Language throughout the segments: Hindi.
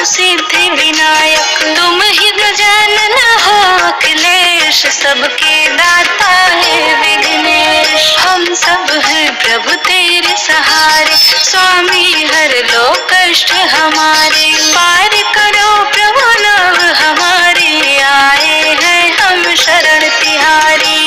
प्रभु सिद्धि विनायक, तुम ही गजानन हो अखिलेश, सबके दाता है विघ्नेश। हम सब हैं प्रभु तेरे सहारे, स्वामी हर लो कष्ट हमारे, पार करो प्रभु नव हमारे, आए हैं हम शरण तिहारी।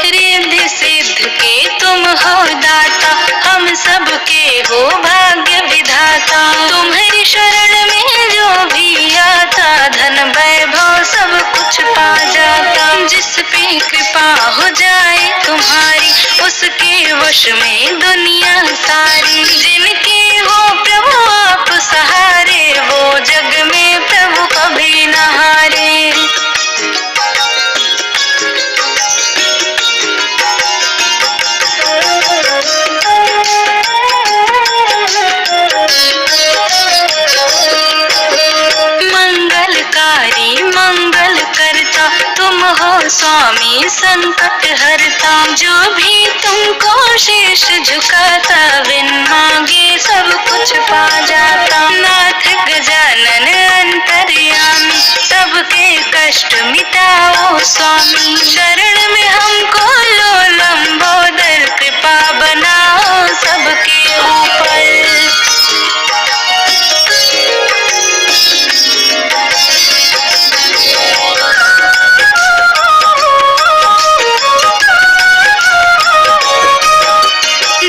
रिद्धि सिद्ध के तुम हो दाता, हम सबके हो भाग्य विधाता, तुम्हारी शरण में जो भी आता, धन वैभव सब कुछ पा जाता। जिस पे कृपा हो जाए तुम्हारी, उसके वश में दुनिया सारी, जिनके हो प्रभु आप सहारे, वो जग में प्रभु कभी न हारे। मंगलकारी मंगल करता, तुम हो स्वामी संकट हरता, जो भी तुमको शीश झुकाता, बिन मांगे सब कुछ पा जाता। नाथ गजानन अंतर्यामी, सबके कष्ट मिटाओ स्वामी, शरण में हमको लो लंबोदर, कृपा बनाओ सबके ऊपर।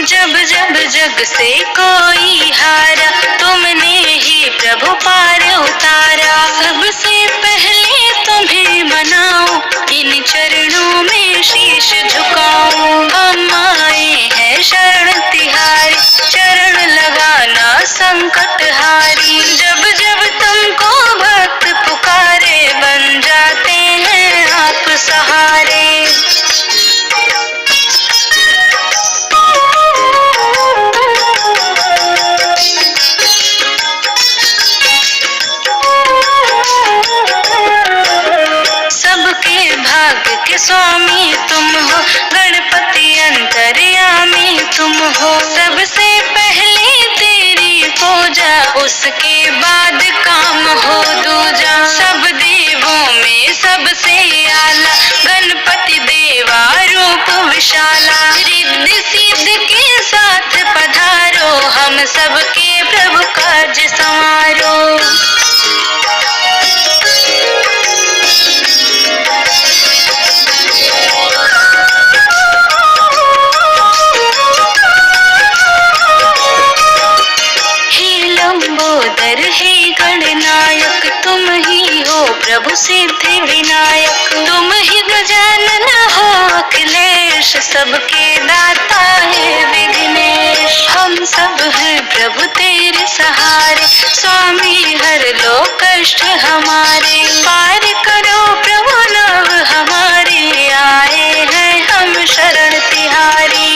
जब जब जग से कोई हारा, तुमने ही प्रभु पार उतारा, सबसे पहले तुम्हें मनाओ, इन चरणों में शीश झुकाओ। हम आए हैं शरण तिहारी, चरण लगाना संकट हारी, जब जब तुमको भक्त पुकारे, बन जाते हैं आप सहारे। सबके भाग्य के स्वामी तुम हो, गणपति अंतर्यामी तुम हो, सबसे पहले तेरी पूजा, उसके बाद काम हो दूजा। सब देवों में सबसे आला, गणपति देवा रूप विशाला, रिद्धि सिद्ध के साथ पधारो, हम सबके प्रभु काज संवारो। लंबोदर हे गणनायक, तुम ही हो प्रभु सिद्धि विनायक, तुम ही गजानन हो अखिलेश, सबके दाता है विघ्नेश। हम सब हैं प्रभु तेरे सहारे, स्वामी हर लो कष्ट हमारे, पार करो प्रभु नव हमारे, आए हैं हम शरण तिहारी।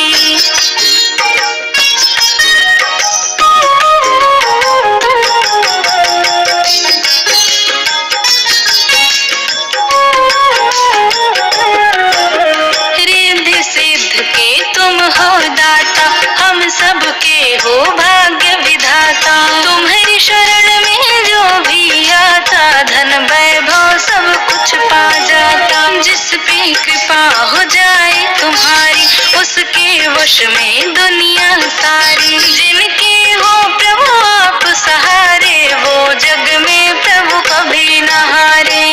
रिद्धि सिद्ध के तुम हो दाता, हम सबके हो भाग्य विधाता, तुम्हारी शरण में जो भी आता, धन वैभव सब कुछ पा जाता। जिस पे कृपा हो जाए तुम्हारी, उसके वश में दुनिया सारी, जिनके हो प्रभु आप सहारे, वो जग में प्रभु कभी न हारे।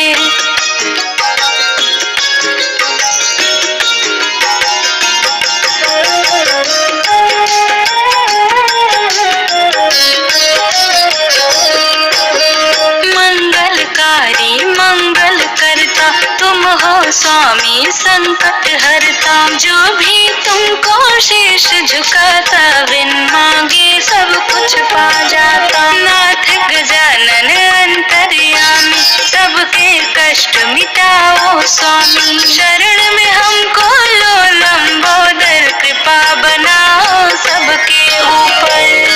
मंगलकारी मंगल करता, तुम हो स्वामी संकट हरता, जो भी तुमको शीश झुकाता, बिन मांगे सब कुछ पा जाता। नाथ गजानन अंतर्यामी, सबके कष्ट मिटाओ स्वामी, शरण में हमको लो लंबोदर, कृपा बनाओ सबके ऊपर।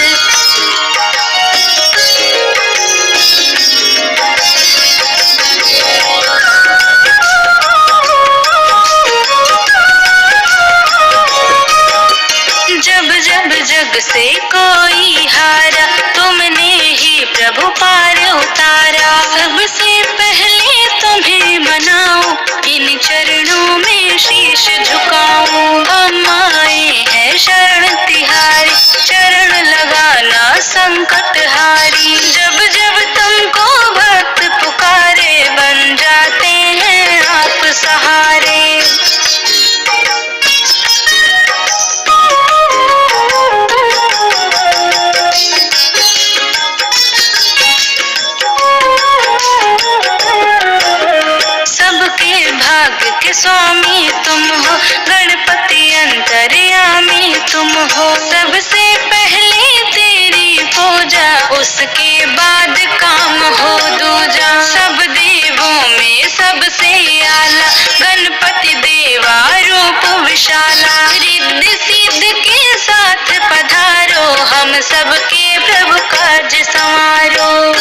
के स्वामी तुम हो, गणपति अंतर्यामी तुम हो। सबसे पहले तेरी पूजा, उसके बाद काम हो दूजा। सब देवों में सबसे आला, गणपति देवा रूप विशाला। रिद्धि सिद्ध के साथ पधारो, हम सबके प्रभु काज संवारो।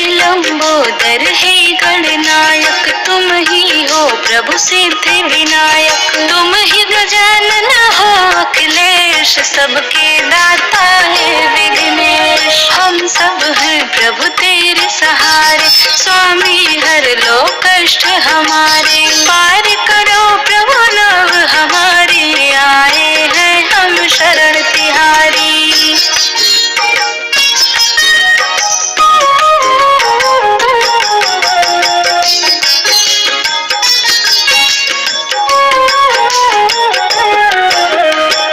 लंबोदर हे गणनायक, तुम ही हो प्रभु सिद्धि विनायक। तुम ही गजानन हो अखिलेश, सबके दाता है विघ्नेश। हम सब हैं प्रभु तेरे सहारे, स्वामी हर लो कष्ट हमारे। पार करो प्रभु नव हमारे, आए हैं हम शरण तिहारी।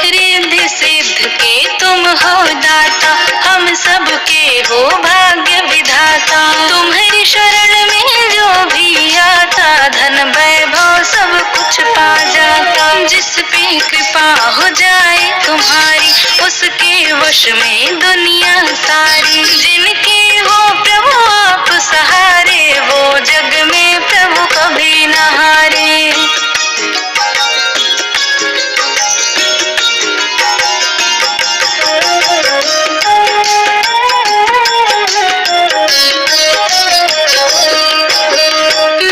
रिद्धि सिद्ध के तुम हो दाता, हम सबके हो भाग्य विधाता। तुम्हारी शरण में जो भी आता, धन वैभव सब कुछ पा जाता। जिस पे कृपा हो जाए तुम्हारी, उसके वश में दुनिया सारी। जिनके हो प्रभु आप सहारे, वो जग में प्रभु कभी न हारे।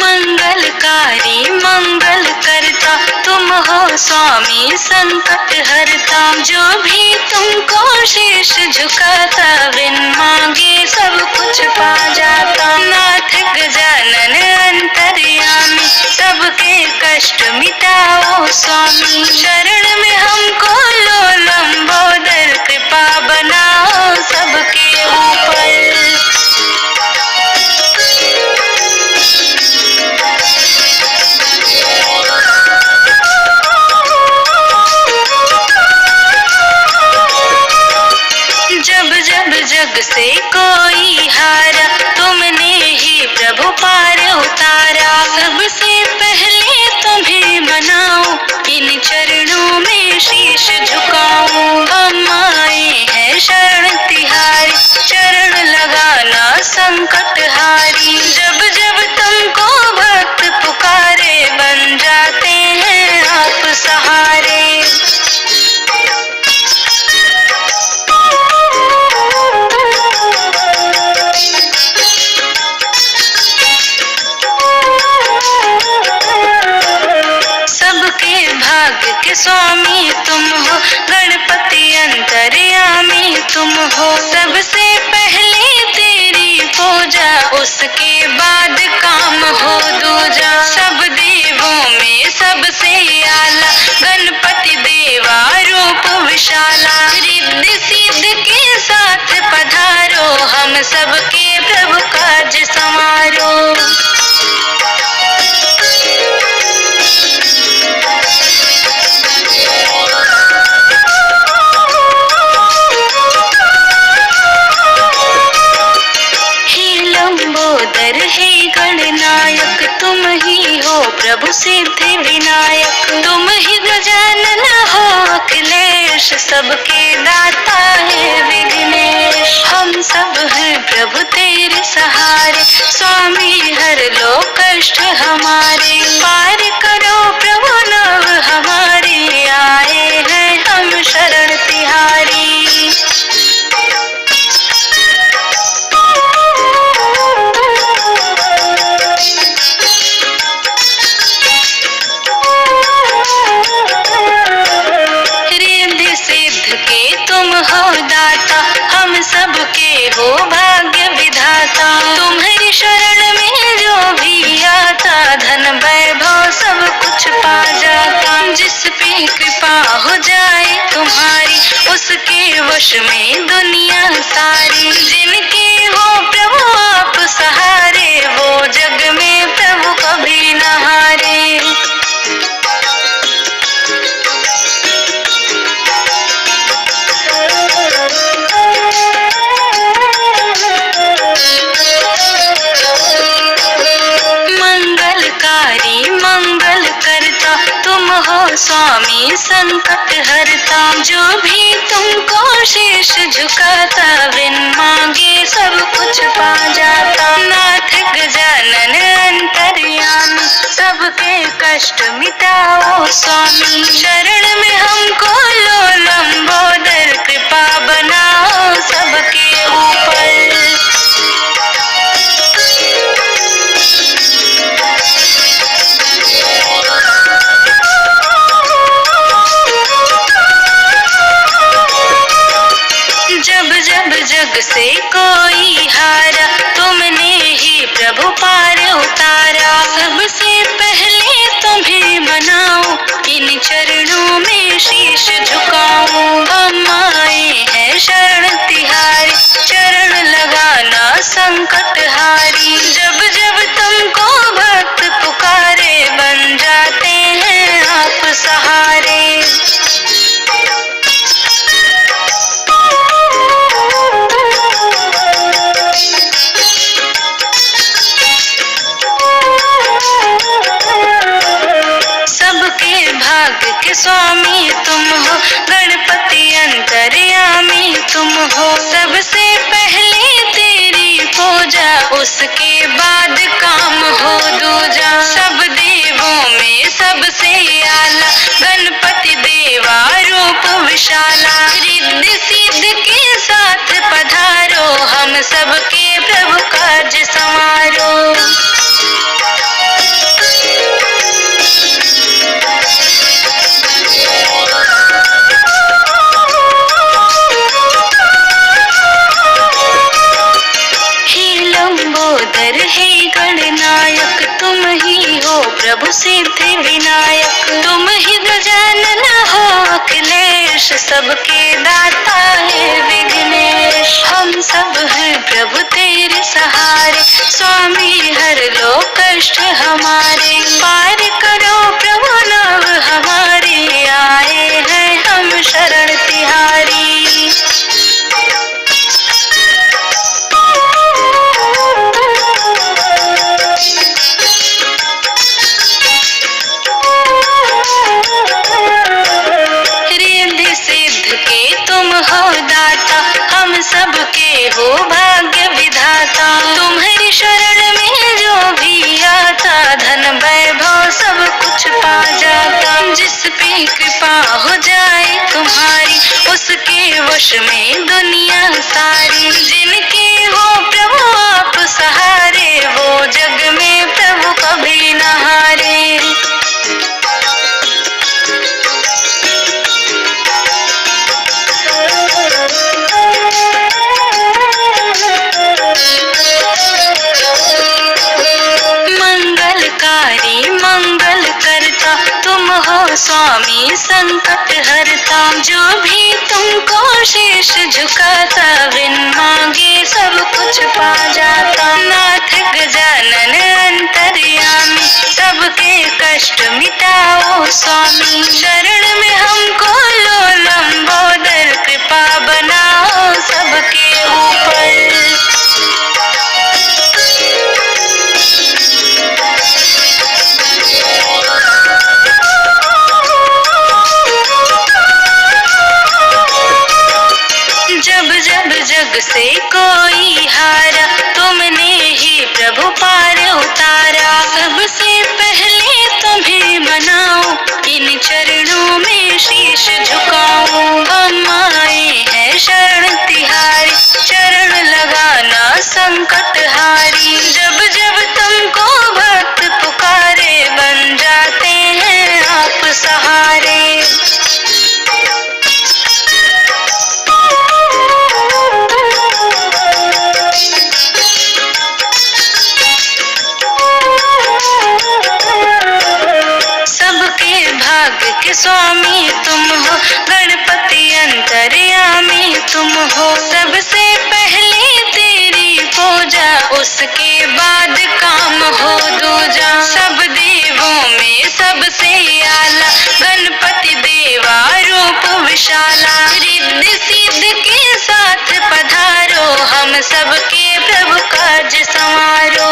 मंगलकारी मंगल करता, तुम हो स्वामी संकट हरता। जो भी तुमको शीश झुकाता, बिन मांगे सब कुछ पा जाता। नाथ गजानन अंतर्यामी, सबके कष्ट मिटाओ स्वामी। शरण में हमको लो लंबोदर, कृपा बनाओ सबके ऊपर। जब जब जग से कोई हारा, तुमने ही प्रभु पार उतारा। सबसे पहले तुम्हें मनाओ, इन चरणों में शीश झुकाओ। हम आए हैं शरण तिहारी, चरण लगाना संकट हारी। जब जब तुमको भक्त पुकारे, बन जाते हैं आप सहारे। सबके भाग्य के स्वामी तुम हो, गणपति अंतर्यामी तुम हो। सबसे पहले तेरी पूजा, उसके बाद काम हो दूजा। सब देवों में सबसे आला, गणपति देवा रूप विशाला। रिद्धि सिद्ध के साथ पधारो, हम सबके प्रभु काज संवारो। लंबोदर हे गणनायक, तुम ही हो प्रभु सिद्धि विनायक। तुम ही गजानन हो अखिलेश, सबके दाता है विघ्नेश। हम सब हैं प्रभु तेरे सहारे, स्वामी हर लो कष्ट हमारे। पार करो प्रभु नव हमारे, आए हैं हम शरण तिहारी। रिद्धि सिद्ध के तुम हो दाता, हम सबके हो भाग्य विधाता। तुम्हारी शरण में जो भी आता, धन वैभव सब कुछ पा जाता। जिस पे कृपा हो जाए तुम्हारी, उसके वश में दुनिया सारी। जिनके हो प्रभु आप सहारे, वो जग में प्रभु कभी न हारे। हो स्वामी संकट हरता। जो भी तुमको शीश झुकाता बिन मांगे सब कुछ पा जाता। नाथ गजानन अंतर्यामी सबके कष्ट मिटाओ स्वामी। शरण में हमको लो लंबोदर कृपा बनाओ सबके ऊपर। जब जब जग से कोई हारा तुमने ही प्रभु पार उतारा। सबसे पहले तुम्हें मनाओ इन चरणों में शीश झुकाऊं। हम आए हैं शरण तिहारी चरण लगाना संकट हारी। जब जब तुमको भक्त पुकारे बन जाते हैं आप सहारे। सबके भाग्य के स्वामी तुम हो गणपति अंतर्यामी तुम हो। सबसे पहले तेरी पूजा उसके बाद काम हो दूजा। सब देवों में सबसे आला गणपति देवा रूप विशाला। रिद्धि सिद्ध के साथ पधारो हम सबके प्रभु काज संवारो। लंबोदर हे गणनायक तुम ही हो प्रभु सिद्धि विनायक। तुम ही गजानन हो अखिलेश सबके दाता है विघ्नेश। हम सब हैं प्रभु तेरे सहारे स्वामी हर लो कष्ट हमारे। पार करो प्रभु नव हमारे आए हैं हम शरण तिहारी। सबके हो भाग्य विधाता। तुम्हारी शरण में जो भी आता धन वैभव सब कुछ पा जाता। जिस पे कृपा हो जाए तुम्हारी उसके वश में दुनिया सारी। जिनके हो प्रभु आप सहारे वो जग में प्रभु कभी न हारे। मंगलकारी मंगल करता तुम हो स्वामी संकट हरता। जो भी तुमको शीश झुकाता बिन मांगे सब कुछ पा जाता। नाथ गजानन अंतर्यामी सबके कष्ट मिटाओ स्वामी। शरण में हमको लो लंबोदर कृपा बनाओ सबके ऊपर। जब जब जग से कोई हारा तुमने ही प्रभु पार उतारा। सबसे पहले तुम्हें मनाओ इन चरणों में शीश झुकाऊं। हम आए हैं शरण तिहारी चरण लगाना संकट हारी। जब जब तुमको भक्त पुकारे बन जाते हैं आप सहारे। सबके भाग्य के स्वामी तुम हो गणपति अंतर्यामी तुम हो। सबसे पहले तेरी पूजा उसके बाद काम हो दूजा। सब देवों में सबसे आला गणपति देवा रूप विशाला। रिद्धि सिद्ध के साथ पधारो हम सबके प्रभु काज संवारो।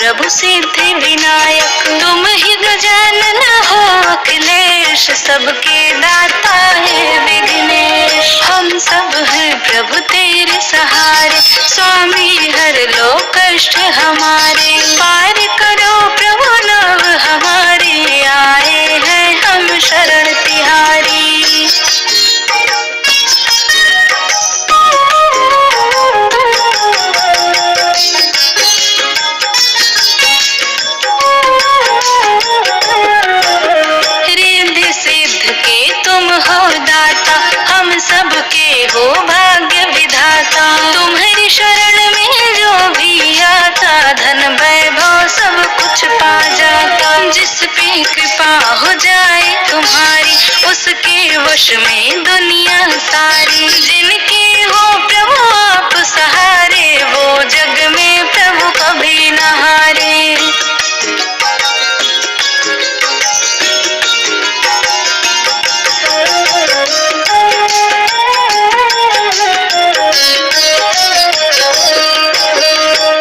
प्रभु सिद्धि विनायक। तुम ही गजानन हो अखिलेश, सबके दाता है विघ्नेश। हम सब हैं प्रभु तेरे सहारे, स्वामी हर लो कष्ट हमारे। पार करो प्रभु नव हमारे, आए हैं हम शरण तिहारी। रिद्धि सिद्ध के तुम हो दाता, हम सबके हो भाग्य विधाता। तुम्हारी शरण में जो भी आता, धन वैभव सब कुछ पा जाता। जिस पे कृपा हो जाए तुम्हारी, उसके वश में दुनिया सारी। जिनके हो प्रभु आप सहारे, वो जग में प्रभु कभी न हारे।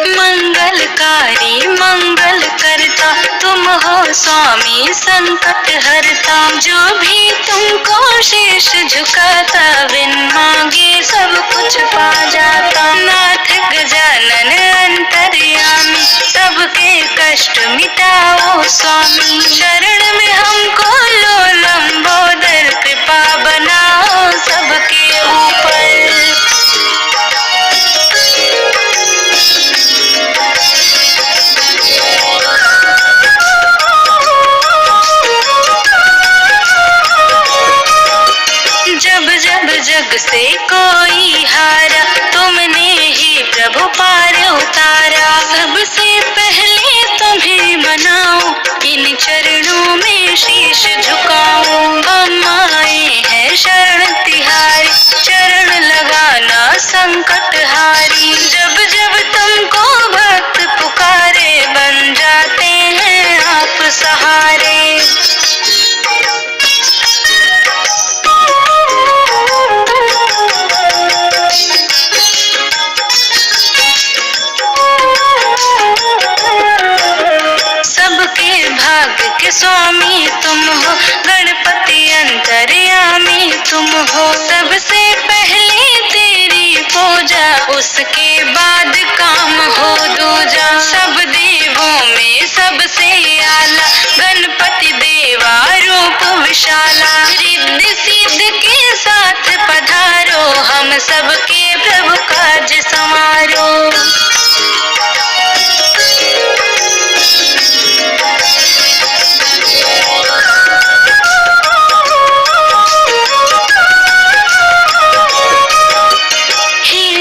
मंगलकारी मंगल करता, तुम हो स्वामी संकट हरता। जो भी तुमको शीश झुकाता, बिन मांगे सब कुछ पा जाता। नाथ गजानन अंतर्यामी, सबके कष्ट मिटाओ स्वामी। शरण में हमको लो लंबोदर, कृपा बनाओ सबके ऊपर। जब जब जग से कोई हारा, तुमने ही प्रभु पार उतारा। सबसे पहले तुम्हें मनाओ, इन चरणों में शीश झुकाओ। हम आए हैं शरण तिहारी, चरण लगाना संकट हारी। जब जब तुमको भक्त पुकारे, बन जाते हैं आप सहारे। सबके भाग्य के स्वामी तुम हो, गणपति अंतर्यामी तुम हो। सबसे पहले तेरी पूजा, उसके बाद काम हो दूजा। सब देवों में सबसे आला, गणपति देवा रूप विशाला। रिद्धि सिद्ध के साथ पधारो, हम सबके प्रभु काज संवारो।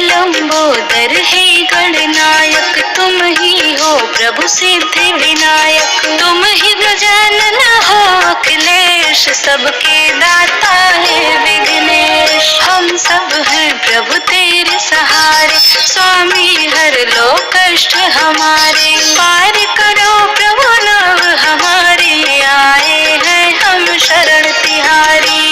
लंबोदर हे गणनायक, तुम ही हो प्रभु सिद्धि विनायक। तुम ही गजानन हो अखिलेश, सबके दाता है विघ्नेश। हम सब हैं प्रभु तेरे सहारे, स्वामी हर लो कष्ट हमारे। पार करो प्रभु नव हमारे, आए हैं हम शरण तिहारी।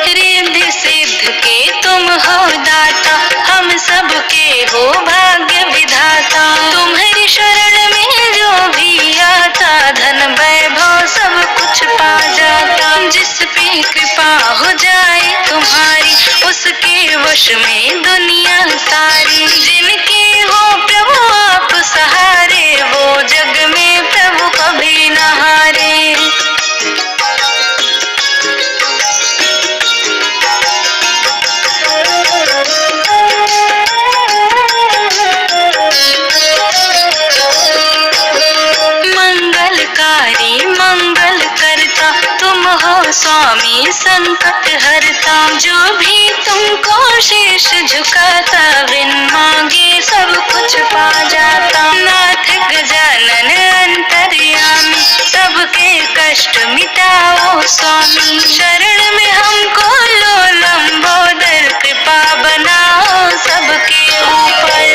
रिद्धि सिद्ध के तुम हो दाता, हम सबके हो भाग्य विधाता। तुम्हारी शरण में जो भी आता, धन वैभव सब कुछ पा जाता। जिस पे कृपा हो जाए तुम्हारी, उसके वश में दुनिया सारी। जिनके हो प्रभु आप सहारे, वो जग में प्रभु कभी न हारे। मंगलकारी मंगल करता, तुम हो स्वामी संकट हरता। जो भी तुमको शीश झुकाता, बिन मांगे सब कुछ पा जाता। नाथ गजानन अंतर्यामी, सबके कष्ट मिटाओ स्वामी। शरण में हमको लो लंबोदर, कृपा बनाओ सबके ऊपर।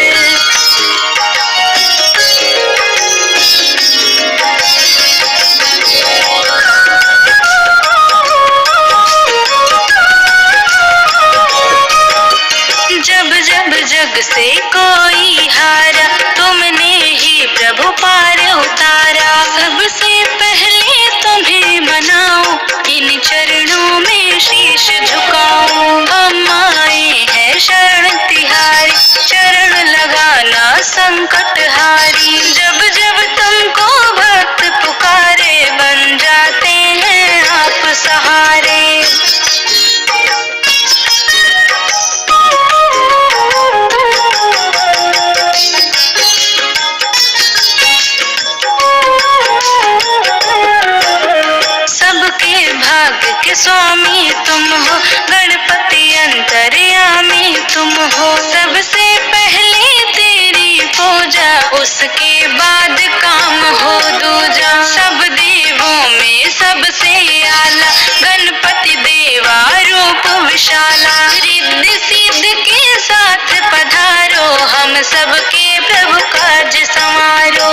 उसके बाद काम हो दूजा। सब देवों में सबसे आला गणपति देवा रूप विशाला। रिद्धि सिद्ध के साथ पधारो हम सबके प्रभु काज संवारो।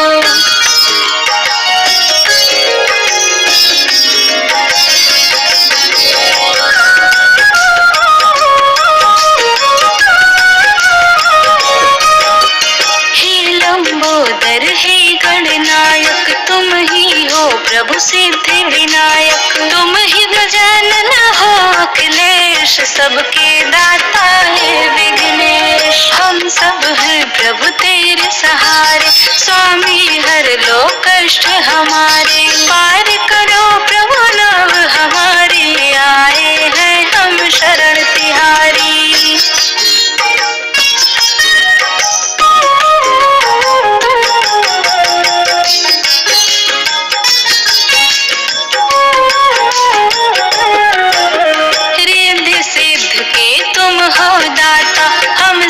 लंबोदर हे गणनायक तुम ही हो प्रभु सिद्धि विनायक। तुम ही गजानन हो अखिलेश सबके दाता है विघ्नेश। हम सब हैं प्रभु तेरे सहारे स्वामी हर लो कष्ट हमारे। पार करो प्रभु नव हमारे आए हैं हम शरण तिहारी।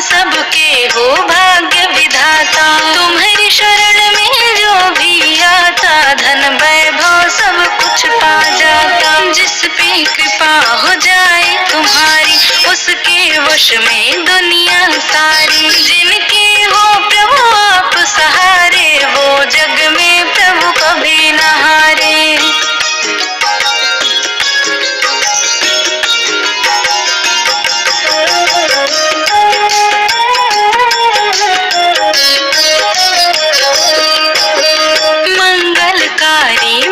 सबके हो भाग्य विधाता। तुम्हारी शरण में जो भी आता धन वैभव सब कुछ पा जाता। जिस पे कृपा हो जाए तुम्हारी उसके वश में दुनिया सारी। जिनके हो प्रभु आप सहारे वो जग में प्रभु कभी न हारे।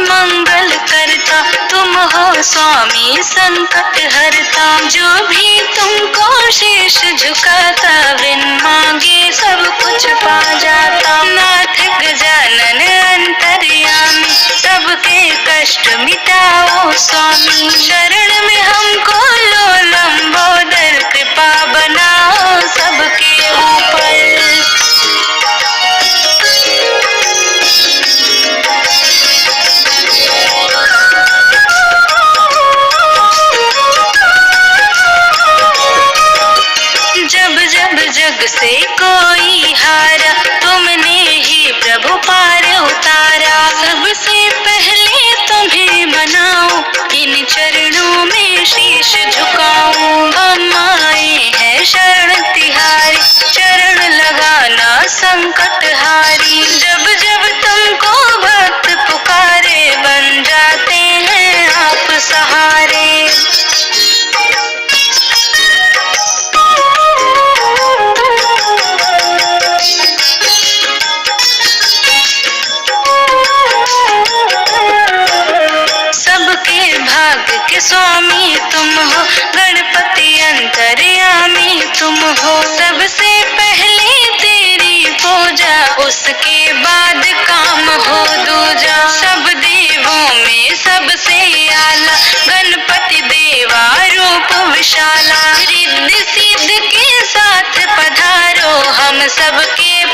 मंगल करता तुम हो स्वामी संकट हरता। जो भी तुमको शीश झुकाता बिन मांगे सब कुछ पा जाता। नाथ गजानन अंतर्यामी सबके कष्ट मिटाओ स्वामी। शरण में हमको लो लंबोदर कृपा बनाओ सबके ऊपर। जग से कोई हारा तुमने ही प्रभु पार उतारा। सबसे पहले तुम्हें मनाओ इन चरणों में शीश झुकाऊं। हम आए हैं शरण तिहारी चरण लगाना संकट हारी। जब जब तुमको भक्त पुकारे बन जाते हैं आप सहारे। के स्वामी तुम हो गणपति अंतर्यामी तुम हो। सबसे पहले तेरी पूजा उसके बाद काम हो दूजा। सब देवों में सबसे आला गणपति देवा रूप विशाला। रिद्धि सिद्ध के साथ पधारो हम सबके